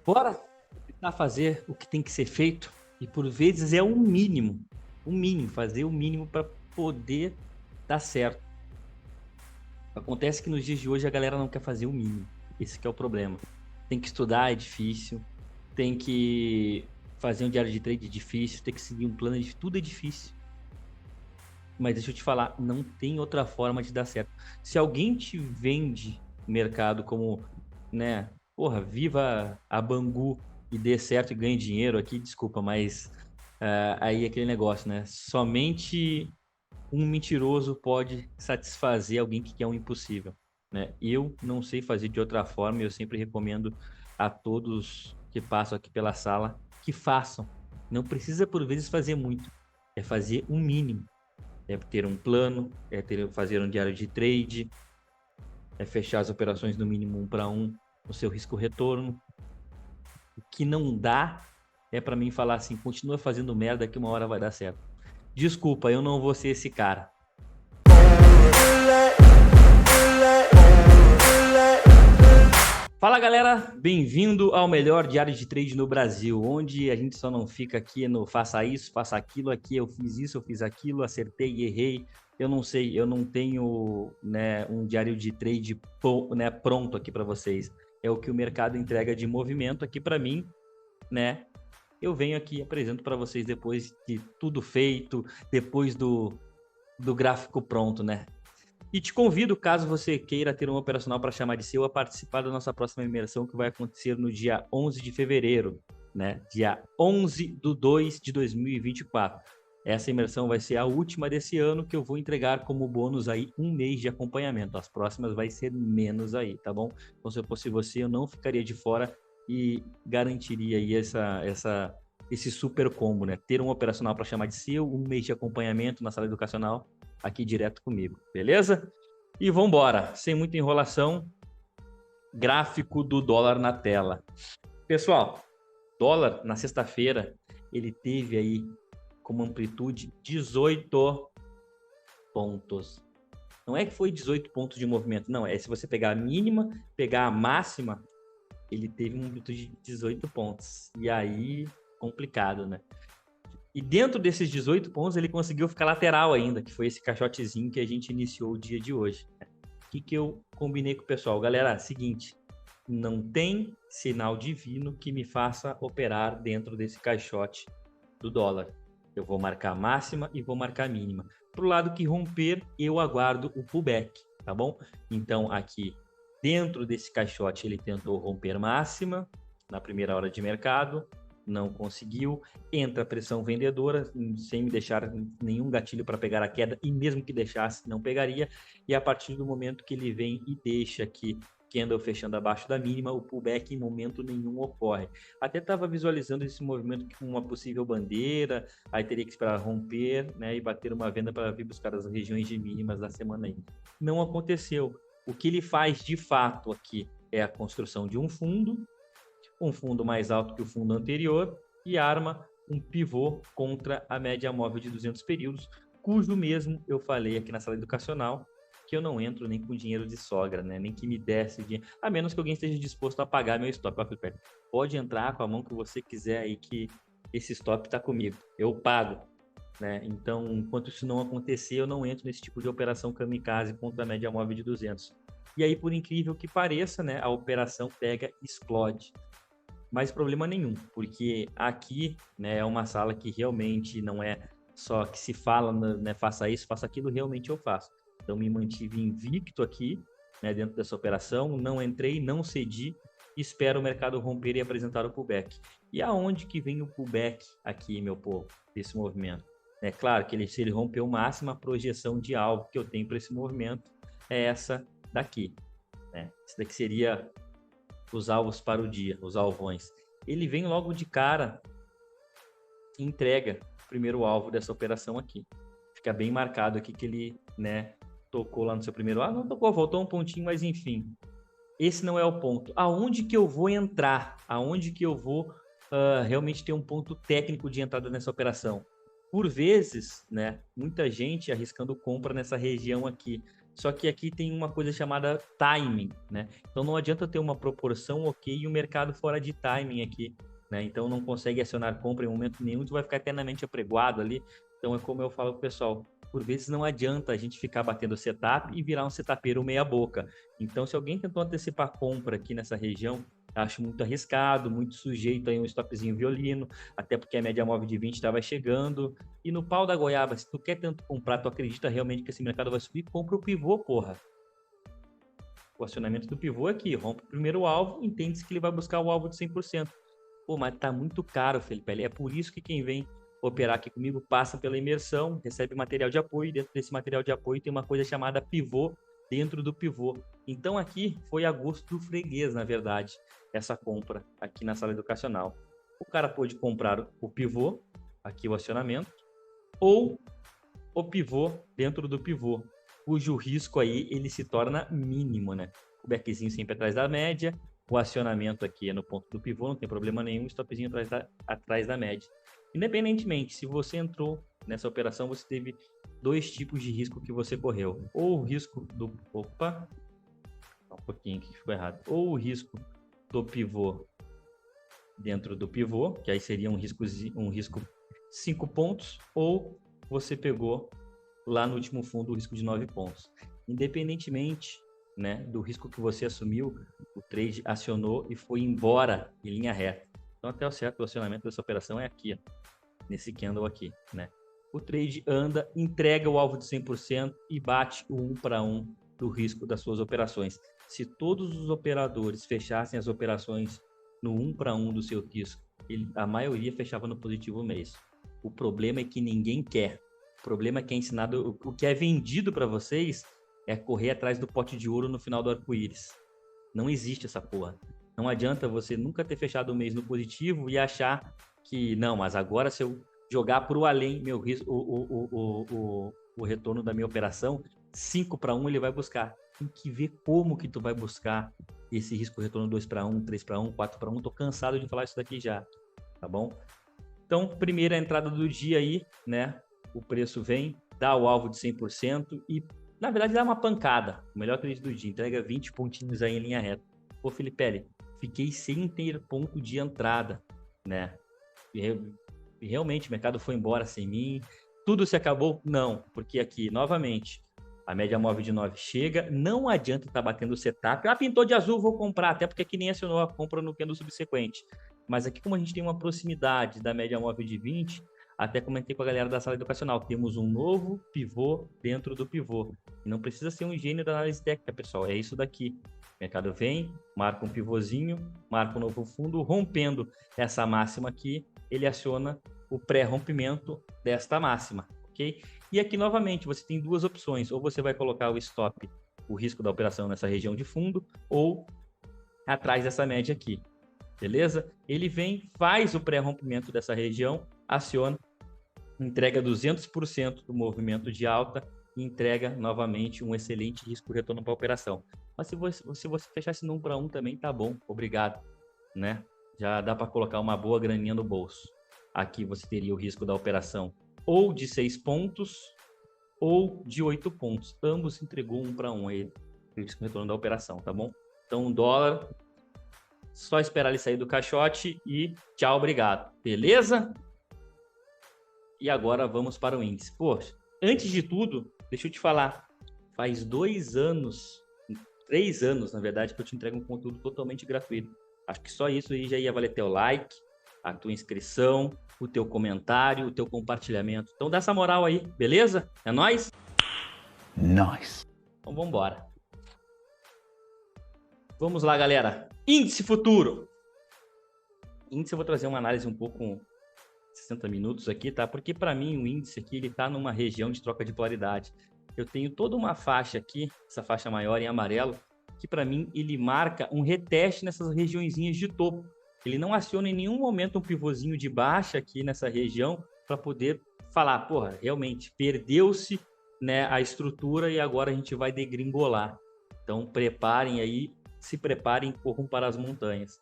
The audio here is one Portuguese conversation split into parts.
Bora tentar fazer o que tem que ser feito e por vezes é o mínimo, fazer o mínimo para poder dar certo. Acontece que nos dias de hoje a galera não quer fazer o mínimo, esse que é o problema. Tem que estudar, é difícil, tem que fazer um diário de trade é difícil, tem que seguir um plano, tudo é difícil. Mas deixa eu te falar, não tem outra forma de dar certo. Se alguém te vende mercado como, né, porra, viva a Bangu e dê certo e ganhe dinheiro aqui, desculpa, mas aí é aquele negócio, né? Somente um mentiroso pode satisfazer alguém que quer um impossível, né? Eu não sei fazer de outra forma e eu sempre recomendo a todos que passam aqui pela sala que façam. Não precisa por vezes fazer muito, é fazer o mínimo. É ter um plano, fazer um diário de trade, é fechar as operações no mínimo 1 para 1, o seu risco-retorno. O que não dá é para mim falar assim, continua fazendo merda que uma hora vai dar certo. Desculpa, eu não vou ser esse cara. Fala galera, bem-vindo ao melhor diário de trade no Brasil, onde a gente só não fica aqui no faça isso, faça aquilo, aqui eu fiz isso, eu fiz aquilo, acertei e errei. Eu não sei, eu não tenho, né, um diário de trade né, pronto aqui para vocês. É o que o mercado entrega de movimento aqui para mim, né? Eu venho aqui e apresento para vocês depois de tudo feito, depois do gráfico pronto, né? E te convido, caso você queira ter um operacional para chamar de seu, a participar da nossa próxima imersão que vai acontecer no dia 11 de fevereiro, né? Dia 11/2 de 2024. Essa imersão vai ser a última desse ano, que eu vou entregar como bônus aí 1 mês de acompanhamento. As próximas vai ser menos aí, tá bom? Então, se eu fosse você, eu não ficaria de fora e garantiria aí esse super combo, né? Ter um operacional para chamar de seu, 1 mês de acompanhamento na sala educacional aqui direto comigo, beleza? E vamos embora, sem muita enrolação, gráfico do dólar na tela. Pessoal, dólar na sexta-feira, ele teve aí como amplitude 18 pontos. Não é que foi 18 pontos de movimento, não, é se você pegar a mínima, pegar a máxima, ele teve uma amplitude de 18 pontos. E aí, complicado, né? E dentro desses 18 pontos, ele conseguiu ficar lateral ainda, que foi esse caixotezinho que a gente iniciou o dia de hoje. O que eu combinei com o pessoal? Galera, seguinte, não tem sinal divino que me faça operar dentro desse caixote do dólar. Eu vou marcar a máxima e vou marcar a mínima. Para o lado que romper, eu aguardo o pullback, tá bom? Então, aqui, dentro desse caixote, ele tentou romper máxima na primeira hora de mercado, não conseguiu, entra a pressão vendedora, sem me deixar nenhum gatilho para pegar a queda, e mesmo que deixasse, não pegaria, e a partir do momento que ele vem e deixa aqui, candle fechando abaixo da mínima, o pullback em momento nenhum ocorre. Até estava visualizando esse movimento com uma possível bandeira, aí teria que esperar romper, né, e bater uma venda para vir buscar as regiões de mínimas da semana aí. Não aconteceu. O que ele faz de fato aqui é a construção de um fundo mais alto que o fundo anterior e arma um pivô contra a média móvel de 200 períodos, cujo mesmo eu falei aqui na sala educacional, que eu não entro nem com dinheiro de sogra, né? Nem que me desse dinheiro, a menos que alguém esteja disposto a pagar meu stop. Pode entrar com a mão que você quiser aí, que esse stop está comigo, eu pago. Né? Então, enquanto isso não acontecer, eu não entro nesse tipo de operação kamikaze contra a média móvel de 200. E aí, por incrível que pareça, né, a operação pega e explode. Mas problema nenhum, porque aqui, né, é uma sala que realmente não é só que se fala, né, faça isso, faça aquilo, realmente eu faço. Então me mantive invicto aqui, né, dentro dessa operação, não entrei, não cedi, espero o mercado romper e apresentar o pullback. E aonde que vem o pullback aqui, meu povo, desse movimento? É claro que se ele rompeu o máximo, a projeção de alvo que eu tenho para esse movimento é essa daqui. Né? Esse daqui seria os alvos para o dia, os alvões. Ele vem logo de cara e entrega o primeiro alvo dessa operação aqui. Fica bem marcado aqui que ele, né, tocou lá no seu primeiro alvo. Não tocou, voltou um pontinho, mas enfim. Esse não é o ponto. Aonde que eu vou entrar? Aonde que eu vou realmente ter um ponto técnico de entrada nessa operação? Por vezes, né, muita gente arriscando compra nessa região aqui. Só que aqui tem uma coisa chamada timing, né? Então não adianta ter uma proporção ok e o mercado fora de timing aqui, né? Então não consegue acionar compra em momento nenhum, tu vai ficar eternamente apregoado ali. Então é como eu falo pro pessoal, por vezes não adianta a gente ficar batendo setup e virar um setupeiro meia boca. Então se alguém tentou antecipar compra aqui nessa região, acho muito arriscado, muito sujeito a um stopzinho violino, até porque a média móvel de 20 estava chegando. E no pau da goiaba, se tu quer tanto comprar, tu acredita realmente que esse mercado vai subir, compra o pivô, porra. O acionamento do pivô é aqui, rompe o primeiro alvo, entende-se que ele vai buscar o alvo de 100%. Pô, mas tá muito caro, Felipe. É por isso que quem vem operar aqui comigo passa pela imersão, recebe material de apoio, dentro desse material de apoio tem uma coisa chamada pivô dentro do pivô. Então aqui foi a gosto do freguês, na verdade, essa compra aqui na sala educacional. O cara pôde comprar o pivô, aqui o acionamento, ou o pivô dentro do pivô, cujo risco aí ele se torna mínimo, né? O backzinho sempre atrás da média, o acionamento aqui é no ponto do pivô, não tem problema nenhum, stopzinho atrás da média. Independentemente, se você entrou nessa operação, você teve dois tipos de risco que você correu. Ou o risco do... Opa! Um pouquinho aqui que ficou errado. Ou o risco do pivô dentro do pivô, que aí seria um risco 5 pontos, ou você pegou lá no último fundo o risco de 9 pontos. Independentemente, né, do risco que você assumiu, o trade acionou e foi embora em linha reta. Então até o certo acionamento dessa operação é aqui, ó, nesse candle aqui, né? O trade anda, entrega o alvo de 100% e bate o 1 para 1 do risco das suas operações. Se todos os operadores fechassem as operações no 1 para 1 do seu risco, a maioria fechava no positivo mês. O problema é que ninguém quer. O problema é que é ensinado, o que é vendido para vocês é correr atrás do pote de ouro no final do arco-íris. Não existe essa porra. Não adianta você nunca ter fechado o mês no positivo e achar que, não, mas agora se eu jogar para o além meu risco, o retorno da minha operação, 5 para 1 ele vai buscar. Tem que ver como que tu vai buscar esse risco retorno 2 para 1, 3 para 1, 4 para 1. Tô cansado de falar isso daqui já, tá bom? Então, primeira entrada do dia aí, né? O preço vem, dá o alvo de 100% e, na verdade, dá uma pancada. O melhor trade do dia, entrega 20 pontinhos aí em linha reta. Pô, Felipe, fiquei sem ter ponto de entrada, né? E realmente, o mercado foi embora sem mim. Tudo se acabou? Não, porque aqui, novamente, a média móvel de 9 chega, não adianta estar batendo o setup. Ah, pintou de azul, vou comprar, até porque aqui nem acionou a compra no candle subsequente. Mas aqui, como a gente tem uma proximidade da média móvel de 20, até comentei com a galera da sala educacional, temos um novo pivô dentro do pivô. E não precisa ser um gênio da análise técnica, pessoal, é isso daqui. O mercado vem, marca um pivôzinho, marca um novo fundo, rompendo essa máxima aqui, ele aciona o pré-rompimento desta máxima, ok? E aqui, novamente, você tem duas opções. Ou você vai colocar o stop, o risco da operação nessa região de fundo, ou atrás dessa média aqui, beleza? Ele vem, faz o pré-rompimento dessa região, aciona, entrega 200% do movimento de alta e entrega, novamente, um excelente risco-retorno para a operação. Mas se você fechasse no 1 para 1 também, tá bom, obrigado, né? Já dá para colocar uma boa graninha no bolso. Aqui você teria o risco da operação ou de 6 pontos ou de 8 pontos. Ambos entregou 1 para 1 aí, o risco retorno da operação, tá bom? Então, o dólar, só esperar ele sair do caixote e tchau, obrigado. Beleza? E agora vamos para o índice. Poxa, antes de tudo, deixa eu te falar, faz 2 anos, 3 anos, na verdade, que eu te entrego um conteúdo totalmente gratuito. Acho que só isso aí já ia valer teu like, a tua inscrição, o teu comentário, o teu compartilhamento. Então dá essa moral aí, beleza? É nóis? Nice. Então vamos embora. Vamos lá, galera. Índice futuro. Índice eu vou trazer uma análise um pouco 60 minutos aqui, tá? Porque para mim o índice aqui ele tá numa região de troca de polaridade. Eu tenho toda uma faixa aqui, essa faixa maior em amarelo, que para mim ele marca um reteste nessas regiõezinhas de topo. Ele não aciona em nenhum momento um pivôzinho de baixa aqui nessa região para poder falar, porra, realmente perdeu-se, né, a estrutura e agora a gente vai degringolar. Então preparem aí, se preparem, corram para as montanhas.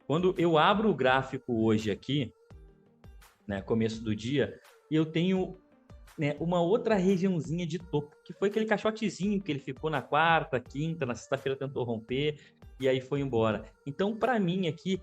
Quando eu abro o gráfico hoje aqui, né, começo do dia, eu tenho né, uma outra regiãozinha de topo, que foi aquele caixotezinho que ele ficou na quarta, quinta, na sexta-feira tentou romper e aí foi embora. Então, para mim aqui,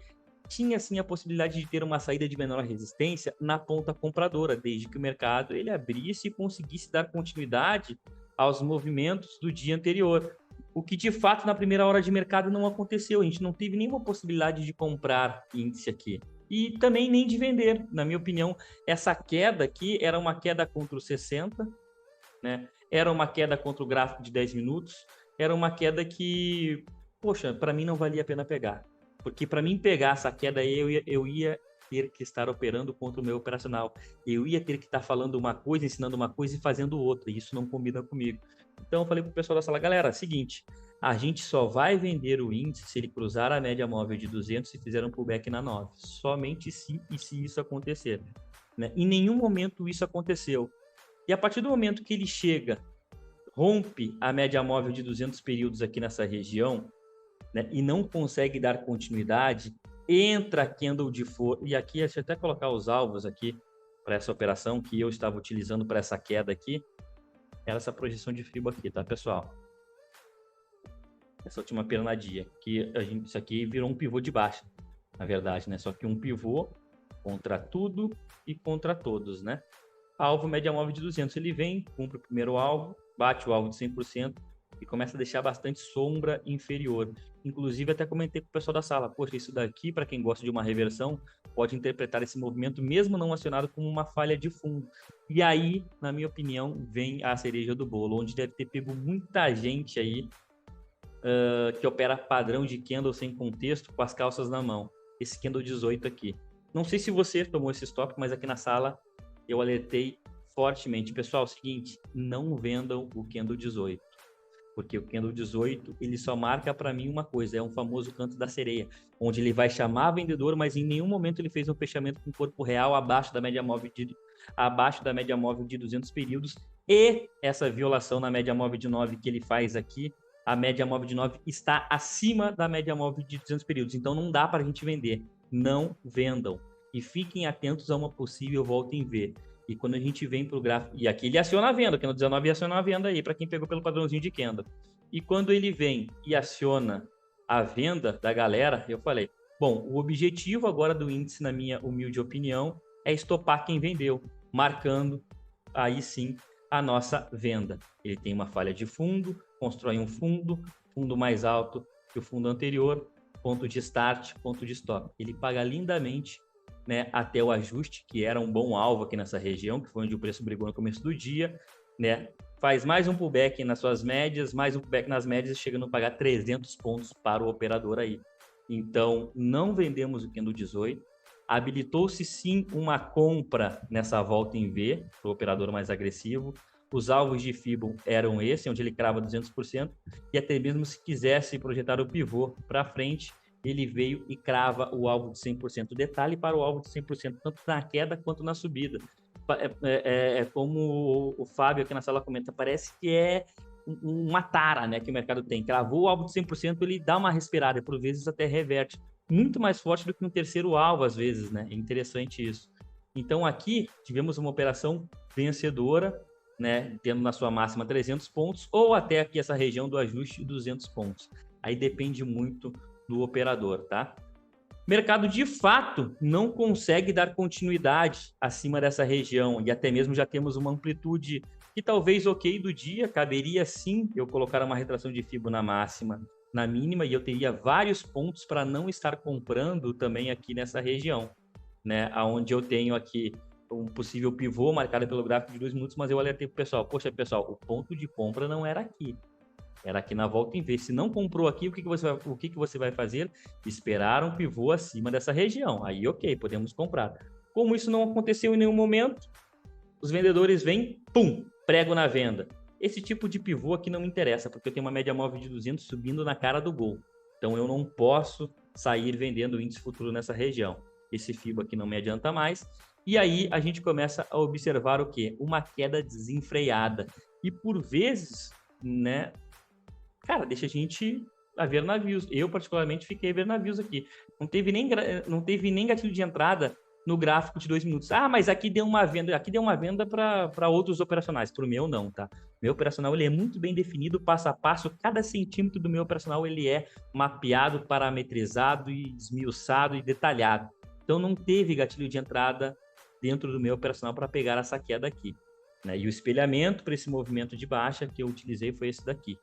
tinha sim a possibilidade de ter uma saída de menor resistência na ponta compradora, desde que o mercado ele abrisse e conseguisse dar continuidade aos movimentos do dia anterior. O que de fato na primeira hora de mercado não aconteceu, a gente não teve nenhuma possibilidade de comprar índice aqui. E também nem de vender, na minha opinião, essa queda aqui era uma queda contra o 60, né? Era uma queda contra o gráfico de 10 minutos, era uma queda que, poxa, para mim não valia a pena pegar. Porque para mim pegar essa queda aí, eu ia ter que estar operando contra o meu operacional. Eu ia ter que estar falando uma coisa, ensinando uma coisa e fazendo outra. E isso não combina comigo. Então eu falei pro pessoal da sala, galera, seguinte, a gente só vai vender o índice se ele cruzar a média móvel de 200 e fizer um pullback na 9. Somente se isso acontecer. Né? Em nenhum momento isso aconteceu. E a partir do momento que ele chega, rompe a média móvel de 200 períodos aqui nessa região, né, e não consegue dar continuidade, entra candle de força. E aqui, deixa eu até colocar os alvos aqui para essa operação que eu estava utilizando para essa queda aqui. Era essa projeção de FIBO aqui, tá, pessoal? Essa última pernadia, que isso aqui virou um pivô de baixa, na verdade, né? Só que um pivô contra tudo e contra todos, né? Alvo média móvel de 200, ele vem, cumpre o primeiro alvo, bate o alvo de 100% e começa a deixar bastante sombra inferior. Inclusive, até comentei com o pessoal da sala, poxa, isso daqui, para quem gosta de uma reversão, pode interpretar esse movimento, mesmo não acionado, como uma falha de fundo. E aí, na minha opinião, vem a cereja do bolo, onde deve ter pego muita gente aí que opera padrão de candle sem contexto, com as calças na mão. Esse candle 18 aqui. Não sei se você tomou esse stop, mas aqui na sala eu alertei fortemente. Pessoal, é o seguinte, não vendam o candle 18. Porque o candle 18, ele só marca para mim uma coisa, é um famoso canto da sereia, onde ele vai chamar vendedor, mas em nenhum momento ele fez um fechamento com corpo real abaixo da média móvel de 200 períodos, e essa violação na média móvel de 9 que ele faz aqui, a média móvel de 9 está acima da média móvel de 200 períodos, então não dá para a gente vender, não vendam, e fiquem atentos a uma possível volta em V. E quando a gente vem para o gráfico, e aqui ele aciona a venda, que no 19 aciona a venda aí, para quem pegou pelo padrãozinho de candle. E quando ele vem e aciona a venda da galera, eu falei, bom, o objetivo agora do índice, na minha humilde opinião, é estopar quem vendeu, marcando aí sim a nossa venda. Ele tem uma falha de fundo, constrói um fundo mais alto que o fundo anterior, ponto de start, ponto de stop. Ele paga lindamente, né, até o ajuste, que era um bom alvo aqui nessa região, que foi onde o preço brigou no começo do dia, né? Faz mais um pullback nas suas médias, mais um pullback nas médias, chegando a pagar 300 pontos para o operador aí. Então, não vendemos o candle 18. Habilitou-se sim uma compra nessa volta em V, para o operador mais agressivo. Os alvos de FIBO eram esse, onde ele crava 200%, e até mesmo se quisesse projetar o pivô para frente, ele veio e crava o alvo de 100%. Detalhe para o alvo de 100%, tanto na queda quanto na subida. Como o Fábio aqui na sala comenta, parece que é uma tara, né, que o mercado tem. Cravou o alvo de 100%, ele dá uma respirada, e por vezes até reverte. Muito mais forte do que um terceiro alvo, às vezes, né? É interessante isso. Então, aqui, tivemos uma operação vencedora, né, tendo na sua máxima 300 pontos, ou até aqui essa região do ajuste 200 pontos. Aí depende muito do operador, tá? Mercado de fato não consegue dar continuidade acima dessa região e até mesmo já temos uma amplitude que talvez ok do dia, caberia sim eu colocar uma retração de FIBO na máxima, na mínima, e eu teria vários pontos para não estar comprando também aqui nessa região, né? Onde eu tenho aqui um possível pivô marcado pelo gráfico de 2 minutos, mas eu alertei para o pessoal, poxa pessoal, o ponto de compra não era aqui. Era aqui na volta em V. Se não comprou aqui, o que você vai fazer? Esperar um pivô acima dessa região. Aí, ok, podemos comprar. Como isso não aconteceu em nenhum momento, os vendedores vêm, pum, prego na venda. Esse tipo de pivô aqui não me interessa, porque eu tenho uma média móvel de 200 subindo na cara do gol. Então, eu não posso sair vendendo índice futuro nessa região. Esse FIBO aqui não me adianta mais. E aí, a gente começa a observar o quê? Uma queda desenfreada. E, por vezes, né, cara, deixa a gente a ver navios. Eu, particularmente, fiquei a ver navios aqui. Não teve nem gatilho de entrada no gráfico de 2 minutos. Ah, mas aqui deu uma venda para outros operacionais. Para o meu, não, tá? Meu operacional ele é muito bem definido, passo a passo. Cada centímetro do meu operacional ele é mapeado, parametrizado e esmiuçado e detalhado. Então, não teve gatilho de entrada dentro do meu operacional para pegar essa queda aqui, né? E o espelhamento para esse movimento de baixa que eu utilizei foi esse daqui,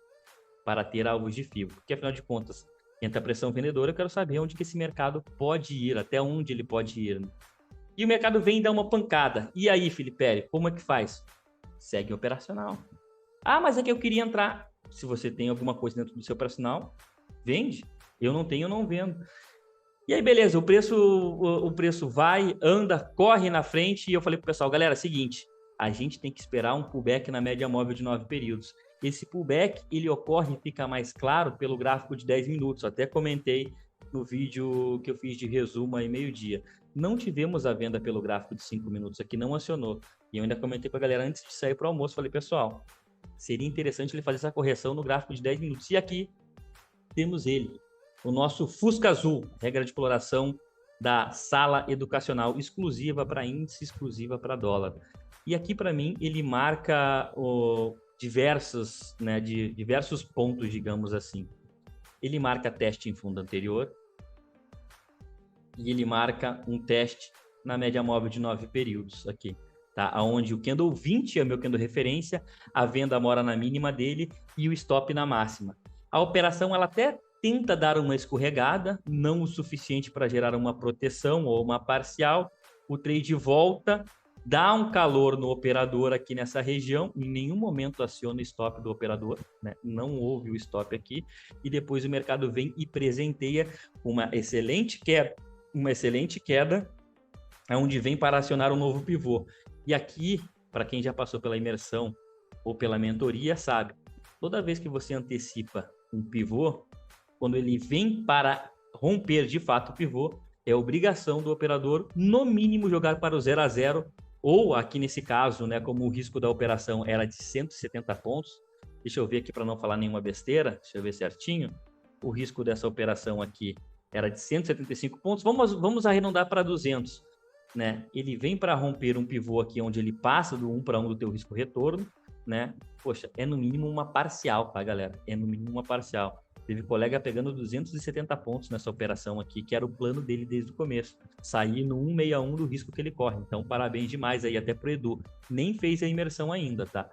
para ter alvos de FIBO. Porque, afinal de contas, entra a pressão vendedora, eu quero saber onde que esse mercado pode ir, até onde ele pode ir, né? E o mercado vem dar uma pancada. E aí, Felipe, como é que faz? Segue operacional. Ah, mas é que eu queria entrar. Se você tem alguma coisa dentro do seu operacional, vende. Eu não tenho, eu não vendo. E aí, beleza, o preço vai, anda, corre na frente. E eu falei pro pessoal, galera, seguinte, a gente tem que esperar um pullback na média móvel de 9 períodos. Esse pullback, ele ocorre e fica mais claro pelo gráfico de 10 minutos. Até comentei no vídeo que eu fiz de resumo aí meio-dia. Não tivemos a venda pelo gráfico de 5 minutos aqui, não acionou. E eu ainda comentei com a galera antes de sair para o almoço, falei, pessoal, seria interessante ele fazer essa correção no gráfico de 10 minutos. E aqui temos ele, o nosso Fusca Azul, regra de exploração da sala educacional exclusiva para índice, exclusiva para dólar. E aqui, para mim, ele marca diversos pontos, digamos assim. Ele marca teste em fundo anterior e ele marca um teste na média móvel de 9 períodos aqui, tá? Onde o candle 20 é o meu candle referência, a venda mora na mínima dele e o stop na máxima. A operação, ela até tenta dar uma escorregada, não o suficiente para gerar uma proteção ou uma parcial. O trade volta, dá um calor no operador aqui nessa região, em nenhum momento aciona o stop do operador, né? Não houve o stop aqui, e depois o mercado vem e presenteia uma excelente queda, onde vem para acionar um novo pivô. E aqui, para quem já passou pela imersão ou pela mentoria, sabe, toda vez que você antecipa um pivô, quando ele vem para romper de fato o pivô, é obrigação do operador, no mínimo, jogar para o 0 a 0, ou aqui nesse caso, né, como o risco da operação era de 170 pontos, deixa eu ver aqui para não falar nenhuma besteira, deixa eu ver certinho, o risco dessa operação aqui era de 175 pontos, vamos arredondar para 200, né? Ele vem para romper um pivô aqui onde ele passa do 1 para 1 do teu risco retorno, né? Poxa, é no mínimo uma parcial, tá, galera? É no mínimo uma parcial. Teve colega pegando 270 pontos nessa operação aqui, que era o plano dele desde o começo. Sair no 161 do risco que ele corre. Então, parabéns demais aí até pro Edu. Nem fez a imersão ainda, tá?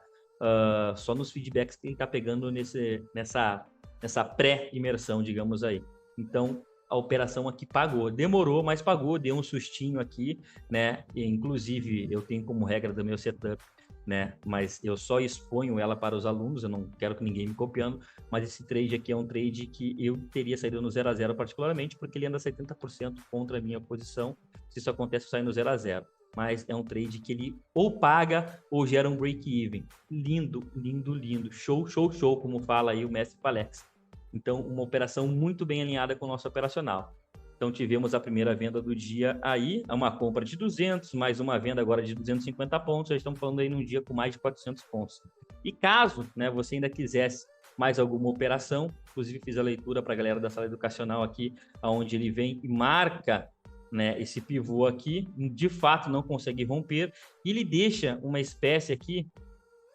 Só nos feedbacks que ele tá pegando nessa pré-imersão, digamos aí. Então, a operação aqui pagou. Demorou, mas pagou. Deu um sustinho aqui, né? E, inclusive, eu tenho como regra do meu setup, né? Mas eu só exponho ela para os alunos, eu não quero que ninguém me copiando, mas esse trade aqui é um trade que eu teria saído no 0 a 0 particularmente, porque ele anda 70% contra a minha posição. Se isso acontece, eu saio no 0 a 0. Mas é um trade que ele ou paga ou gera um break-even. Lindo, lindo, lindo. Show, show, show, como fala aí o mestre Palex. Então, uma operação muito bem alinhada com o nosso operacional. Então, tivemos a primeira venda do dia aí, uma compra de 200, mais uma venda agora de 250 pontos, já estamos falando aí num dia com mais de 400 pontos. E caso, né, você ainda quisesse mais alguma operação, inclusive fiz a leitura para a galera da sala educacional aqui, onde ele vem e marca, né, esse pivô aqui, de fato não consegue romper, e ele deixa uma espécie aqui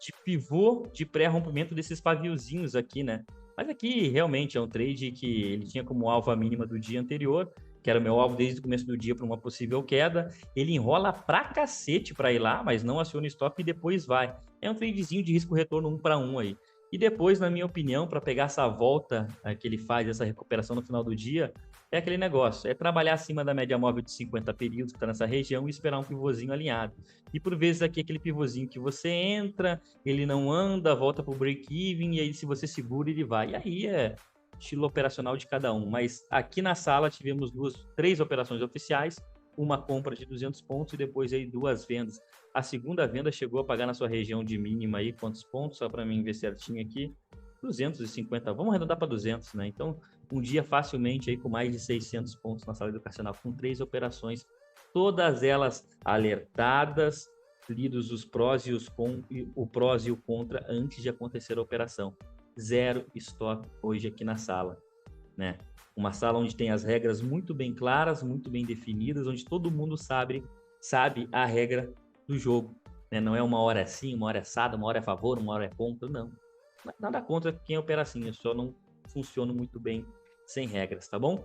de pivô de pré-rompimento desses paviozinhos aqui, né? Mas aqui realmente é um trade que ele tinha como alvo a mínima do dia anterior, que era o meu alvo desde o começo do dia para uma possível queda. Ele enrola pra cacete para ir lá, mas não aciona o stop e depois vai. É um tradezinho de risco retorno 1 para 1 aí. E depois, na minha opinião, para pegar essa volta que ele faz, essa recuperação no final do dia, é aquele negócio, é trabalhar acima da média móvel de 50 períodos que está nessa região e esperar um pivôzinho alinhado. E por vezes aqui aquele pivôzinho que você entra, ele não anda, volta para o break-even, e aí se você segura ele vai. E aí é estilo operacional de cada um. Mas aqui na sala tivemos 3 operações oficiais, uma compra de 200 pontos e depois aí 2 vendas. A segunda venda chegou a pagar na sua região de mínima aí, quantos pontos? Só para mim ver certinho aqui. 250, vamos arredondar para 200, né? Então, um dia facilmente aí com mais de 600 pontos na sala educacional, com 3 operações, todas elas alertadas, lidos os prós e o prós e o contra antes de acontecer a operação. 0 stop hoje aqui na sala, né? Uma sala onde tem as regras muito bem claras, muito bem definidas, onde todo mundo sabe a regra do jogo. Né? Não é uma hora assim, uma hora assada, uma hora é a favor, uma hora é contra, não. Nada contra quem opera assim, eu só não funciono muito bem sem regras, tá bom?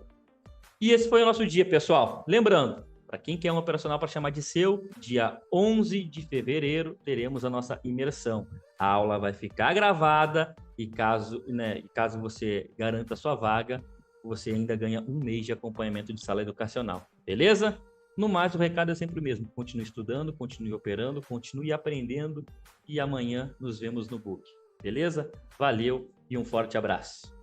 E esse foi o nosso dia, pessoal. Lembrando, para quem quer um operacional para chamar de seu, dia 11 de fevereiro teremos a nossa imersão. A aula vai ficar gravada e caso você garanta a sua vaga, você ainda ganha um mês de acompanhamento de sala educacional, beleza? No mais, o recado é sempre o mesmo. Continue estudando, continue operando, continue aprendendo e amanhã nos vemos no book, beleza? Valeu e um forte abraço.